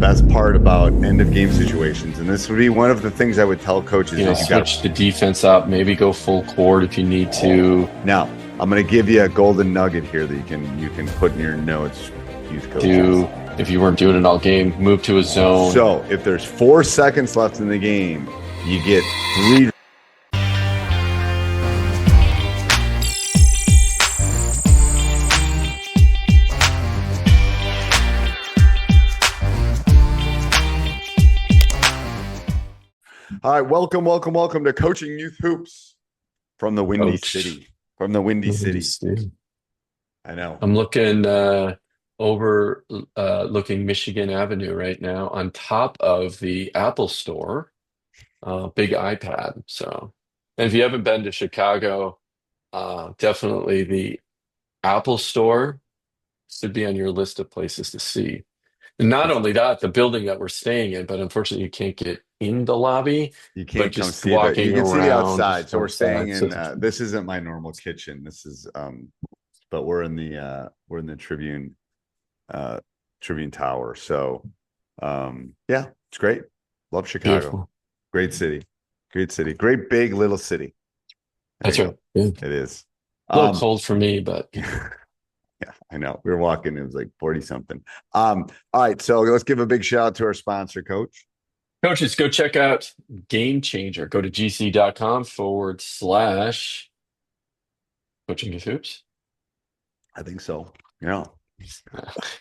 best part about end of game situations, and this would be one of the things I would tell coaches, is you switch the defense up, maybe go full court if you need to. Now, I'm going to give you a golden nugget here that you can put in your notes, youth coaches. If you weren't doing it all game, move to a zone. So if there's 4 seconds left in the game, you get 3. All right, welcome to Coaching Youth Hoops from the Windy City. From the Windy City. I know. I'm looking looking Michigan Avenue right now on top of the Apple Store. Big iPad. So, and if you haven't been to Chicago, definitely the Apple Store should be on your list of places to see. And not only that, the building that we're staying in, but unfortunately you can't get in the lobby. You can't come see it. You can see the outside. So we're staying in. This isn't my normal kitchen. This is, but we're in the Tribune Tower. So, yeah, it's great. Love Chicago. Beautiful. Great city. Great big little city. That's right. Yeah. It is a little cold for me, but. Yeah, I know. We were walking, it was like 40 something. All right, so let's give a big shout out to our sponsor, Coach. Coaches, go check out Game Changer. Go to gc.com/coaching youth hoops. I think so. Yeah.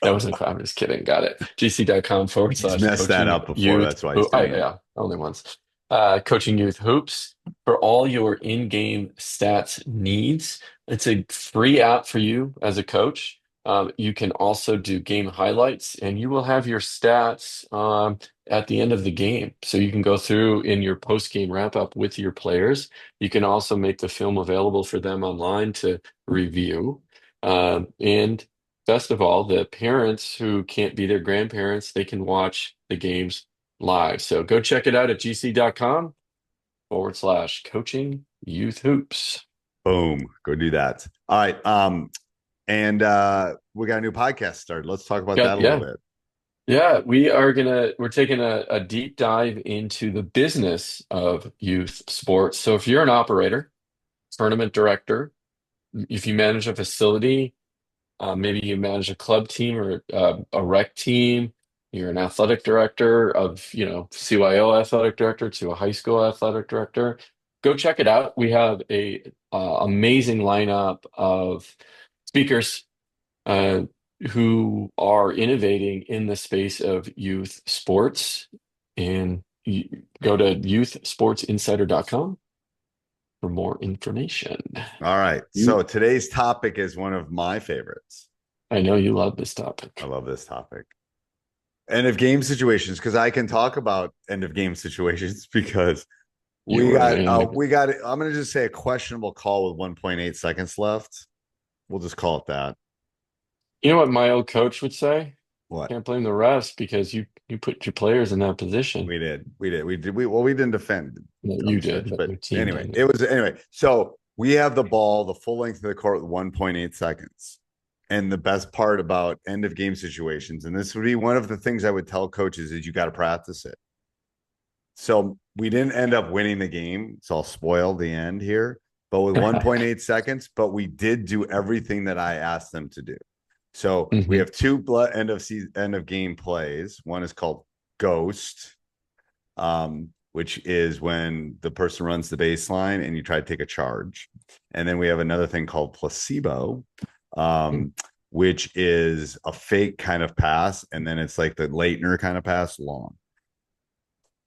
That wasn't, I'm just kidding. Got it. gc.com/ messed that up before. That's why he's doing it. Only once. Coaching Youth Hoops for all your in-game stats needs. It's a free app for you as a coach. You can also do game highlights, and you will have your stats at the end of the game. So you can go through in your post-game wrap-up with your players. You can also make the film available for them online to review. And best of all, the parents who can't be their grandparents, they can watch the games live. So go check it out at gc.com/coaching youth hoops. Boom. Go do that. All right. And we got a new podcast started. Let's talk about that a little bit. Yeah, we're taking a deep dive into the business of youth sports. So if you're an operator, tournament director, if you manage a facility, maybe you manage a club team or a rec team, you're an athletic director of, CYO athletic director to a high school athletic director, go check it out. We have a amazing lineup of speakers who are innovating in the space of youth sports. And you go to youthsportsinsider.com for more information. All right. So today's topic is one of my favorites. I know you love this topic. I love this topic. End of game situations, because I can talk about end of game situations because we got I'm going to just say a questionable call with 1.8 seconds left. We'll just call it that. You know what my old coach would say? What? Can't blame the refs because you put your players in that position. We did. We didn't defend. No, you did. But anyway, so we have the ball, the full length of the court with 1.8 seconds. And the best part about end of game situations, and this would be one of the things I would tell coaches, is you got to practice it. So we didn't end up winning the game. So I'll spoil the end here, but with 1.8 seconds, but we did do everything that I asked them to do. So we have 2 end of game plays. One is called Ghost, which is when the person runs the baseline and you try to take a charge. And then we have another thing called Placebo, which is a fake kind of pass. And then it's like the Leitner kind of pass long.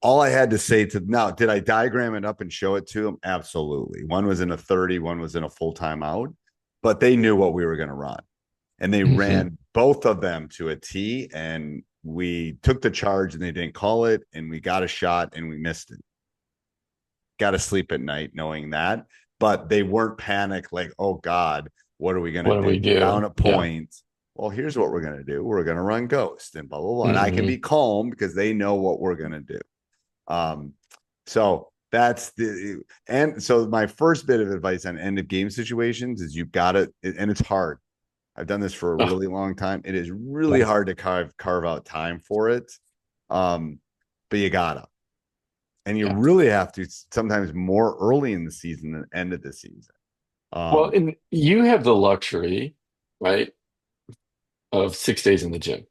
All I had to say now, did I diagram it up and show it to them? Absolutely. One was in a 30, one was in a full timeout, but they knew what we were going to run. And they ran both of them to a T, and we took the charge and they didn't call it, and we got a shot and we missed it. Got to sleep at night knowing that, but they weren't panicked like, oh God, what are we going to do? Down a point. Yeah. Well, here's what we're going to do. We're going to run Ghost and blah, blah, blah. And I can be calm because they know what we're going to do. So that's and so my first bit of advice on end of game situations is you've got to, and it's hard. I've done this for a really long time. It is really hard to carve out time for it. Um, but you gotta, and you Yeah. really have to sometimes more early in the season than end of the season. Well, Um, and you have the luxury, right, of 6 days in the gym,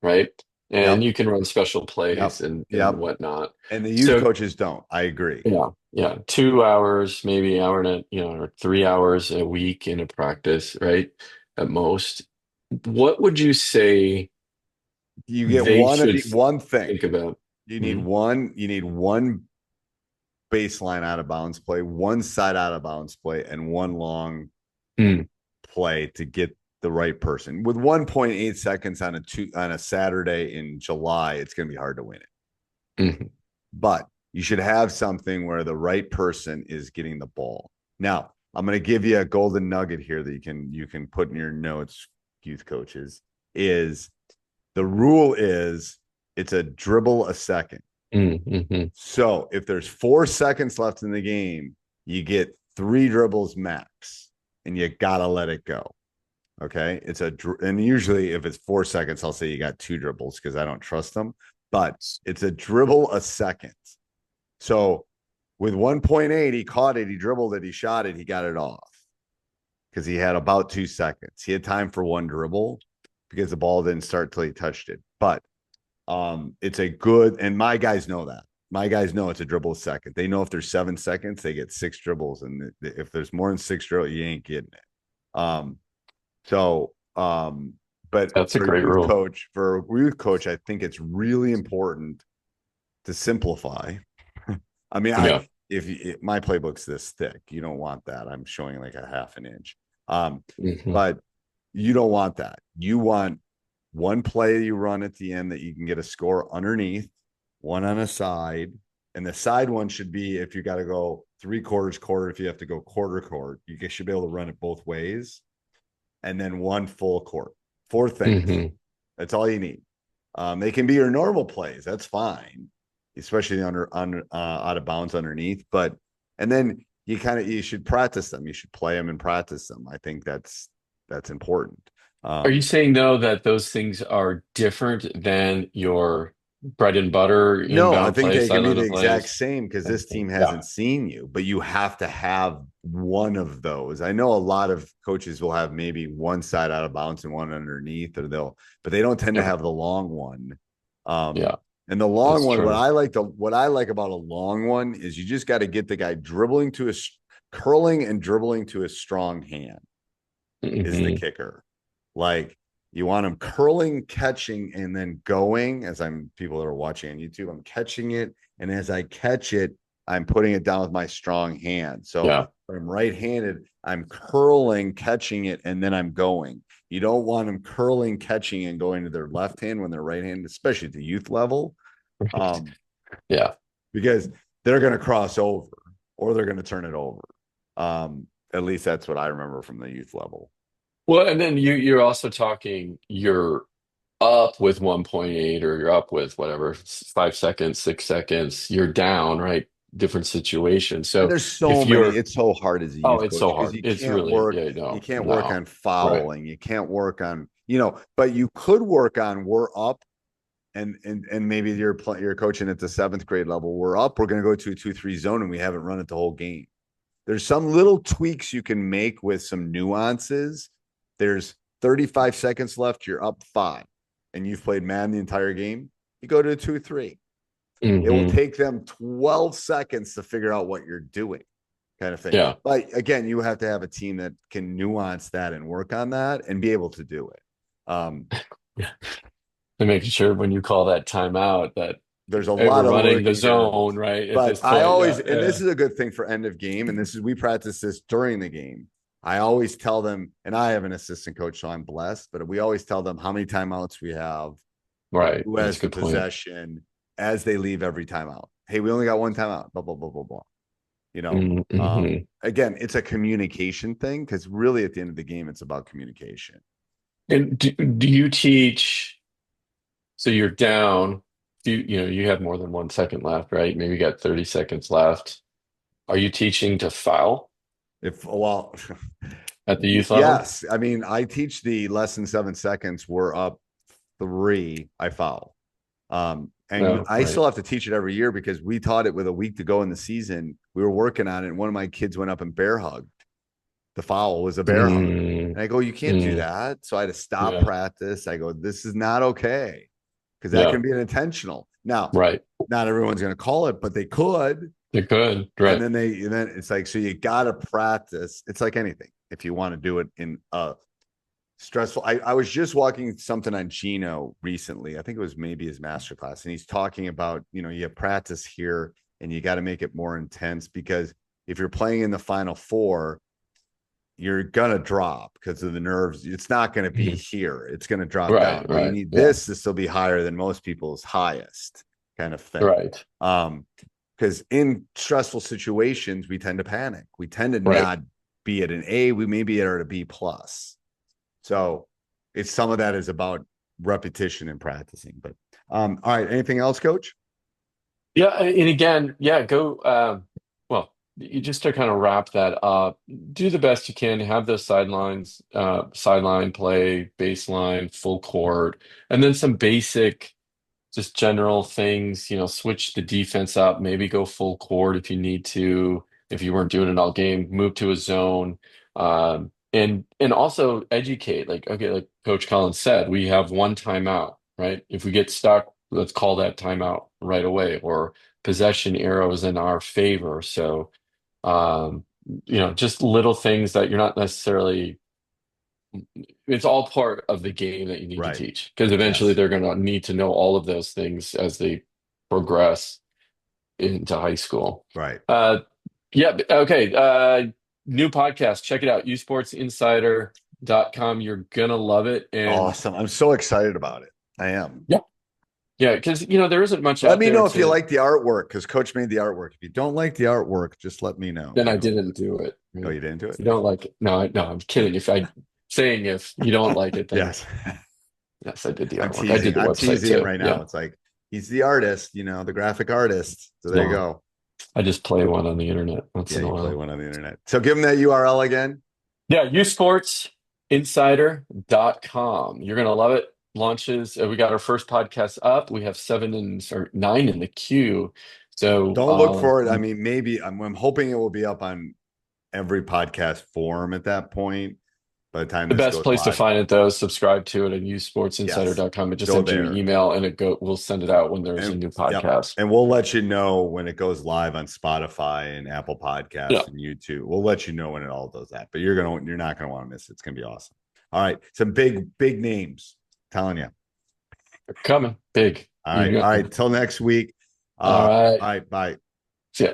right? And yep, you can run special yep, plays and yep. whatnot. And the youth So coaches don't. I agree. yeah, yeah, 2 hours, maybe hour and or 3 hours a week in a practice, right? At most. What would you say You get they one of should the one thing. think about? You need Mhm. one. You need one baseline out of bounds play, one side out of bounds play, and one long Mm, play to get the right person. With 1.8 seconds on a Saturday in July, it's going to be hard to win it. mhm. But you should have something where the right person is getting the ball. Now, I'm going to give you a golden nugget here that you can put in your notes, youth coaches. Is the rule is it's a dribble a second. Mhm. So if there's 4 seconds left in the game, you get 3 dribbles max, and you gotta let it go. Okay, and usually if it's 4 seconds, I'll say you got 2 dribbles because I don't trust them. But it's a dribble a second. So with 1.8, he caught it, he dribbled it, he shot it, he got it off because he had about 2 seconds. He had time for one dribble because the ball didn't start till he touched it. But it's a good, and my guys know that. My guys know it's a dribble a second. They know if there's 7 seconds, they get 6 dribbles, and if there's more than 6 dribbles, you ain't getting it. So, but That's a great rule. for a youth coach, I think it's really important to simplify. I mean, Yeah. if my playbook's this thick, you don't want that. I'm showing like a half an inch. Um, Hmm. but you don't want that. You want one play you run at the end that you can get a score underneath, one on a side, and the side one should be if you got to go 3/4 quarter, if you have to go quarter court, you should be able to run it both ways, and then one full court. 4 things. Hmm. That's all you need. They can be your normal plays. That's fine, especially under out of bounds underneath. But and then you should practice them. You should play them and practice them. I think that's important. Are you Um, saying though that those things are different than your bread and butter No, I inbound think plays, they can be the sideline exact plays? same because Same this thing. team Yeah. hasn't seen you, but you have to have one of those. I know a lot of coaches will have maybe one side out of bounds and one underneath, but they don't tend to Yeah. have the long one. Um, Yeah. and the long That's one, true. what I like about a long one is you just got to get the guy curling and dribbling to a strong hand is the Hmm. kicker. Like you want him curling, catching, and then going. As I'm people that are watching on YouTube, I'm catching it, and as I catch it, I'm putting it down with my strong hand. So Yeah. if I'm right-handed, I'm curling, catching it, and then I'm going. You don't want them curling, catching, and going to their left hand when they're right-handed, especially at the youth level, Right. um, Yeah. because they're going to cross over or they're going to turn it over. At least that's what I remember from the youth level. Well, and then you're also talking you're up with 1.8 or you're up with whatever, 5 seconds, 6 seconds, you're down, right? Different situation. And So there's so if many, you're, it's so hard as a oh, youth it's coach so because hard. It's really, yeah, you no, can't work no. on Right. fouling, you can't work on, but you could work on we're up and maybe you're coaching at the seventh grade level. We're up, we're gonna go to a 2-3 zone and we haven't run it the whole game. There's some little tweaks you can make with some nuances. There's 35 seconds left, you're up 5, and you've played man the entire game. You go to a 2-3. It will Hmm. take them 12 seconds to figure out what you're doing, kind of thing. Yeah. But again, you have to have a team that can nuance that and work on that and be able to do it. Um, Yeah. And making sure when you call that timeout that, there's a hey, we're lot of running the working to, zone, right? At but this I point. always, Yeah. and this Yeah. is a good thing for end of game, and this is we practice this during the game. I always tell them, and I have an assistant coach, so I'm blessed, but we always tell them how many timeouts we have and Right. who That's has a the good point. possession as they leave every timeout. Hey, we only got one timeout, blah, blah, blah, blah, blah. You know, Hmm. again, it's a communication thing because really at the end of the game, it's about communication. And do you teach? So you're down. You have more than 1 second left, right? Maybe you got 30 seconds left. Are you teaching to foul If, well, at the youth level? yes, I mean, I teach the less than 7 seconds. We're up 3. I foul. And No, I right. still have to teach it every year because we taught it with a week to go in the season. We were working on it, and one of my kids went up and bear hugged. The foul was a bear hug. Mm, And I go, you can't do mm, that. So I had to stop yeah. practice. I go, this is not okay because that can No, be an intentional. Now, right. not everyone's going to call it, but they could. They're good. And Right. then it's like, so you got to practice. It's like anything. If you want to do it in a stressful, I was just walking something on Gino recently. I think it was maybe his master class. And he's talking about, you have practice here and you got to make it more intense because if you're playing in the final four, you're gonna drop because of the nerves. It's not gonna be Mhm. here. It's gonna drop Right. down. Well, you Right. need Yeah. this to still be higher than most people's highest kind of thing. Right. Because in stressful situations, we tend to panic. We tend to Right. not be at an A, we may be at a B plus. So it's some of that is about repetition and practicing. But all right, anything else, coach? Yeah, and again, yeah, go well, you just to kind of wrap that up, do the best you can, have those sidelines, sideline play, baseline, full court, and then some basic just general things, switch the defense up, maybe go full court if you need to, if you weren't doing it all game, move to a zone. And also educate, like, okay, like Coach Collins said, we have one timeout, right? If we get stuck, let's call that timeout right away, or possession arrow is in our favor. So um, just little things that you're not necessarily, it's all part of the game that you need to Right. teach, because eventually Yes. they're going to need to know all of those things as they progress into high school. Right. Yeah, okay. New podcast, check it out, usportsinsider.com. You're gonna love it. And Awesome. I'm so excited about it. I am. yeah, yeah, because there isn't much Let out me there know if you to. like the artwork because Coach made the artwork. If you don't like the artwork, just let me know. Then I didn't do it. Oh, Right? you didn't do If it? you don't like it, no, no, I'm kidding. If you don't like it, then Yes. yes, I did the I'm artwork. I did teasing. the I'm website teasing him too. right now. Yeah. It's like he's the artist, the graphic artist. So there you No, go. I just play one on the internet once Yeah, in a you play while. one on the internet. So give him that URL again. Yeah, usportsinsider.com. You're gonna love it. Launches. We got our first podcast up. We have 9 in the queue. So Don't look for it. I mean, maybe I'm hoping it will be up on every podcast form at that point by the time the this best goes place to live. find it though is subscribe to it at Yes. usportsinsider.com. It just Go sends you an there. email and we'll send it out when there's a And new yep. podcast. And we'll let you know when it goes live on Spotify and Apple Yeah. Podcasts and YouTube. We'll let you know when it all does that. But you're not gonna want to miss it. It's gonna be awesome. All right. Some big names. I'm telling you. Coming big. All right. All right. Till next week. All All right. right. Bye. See ya.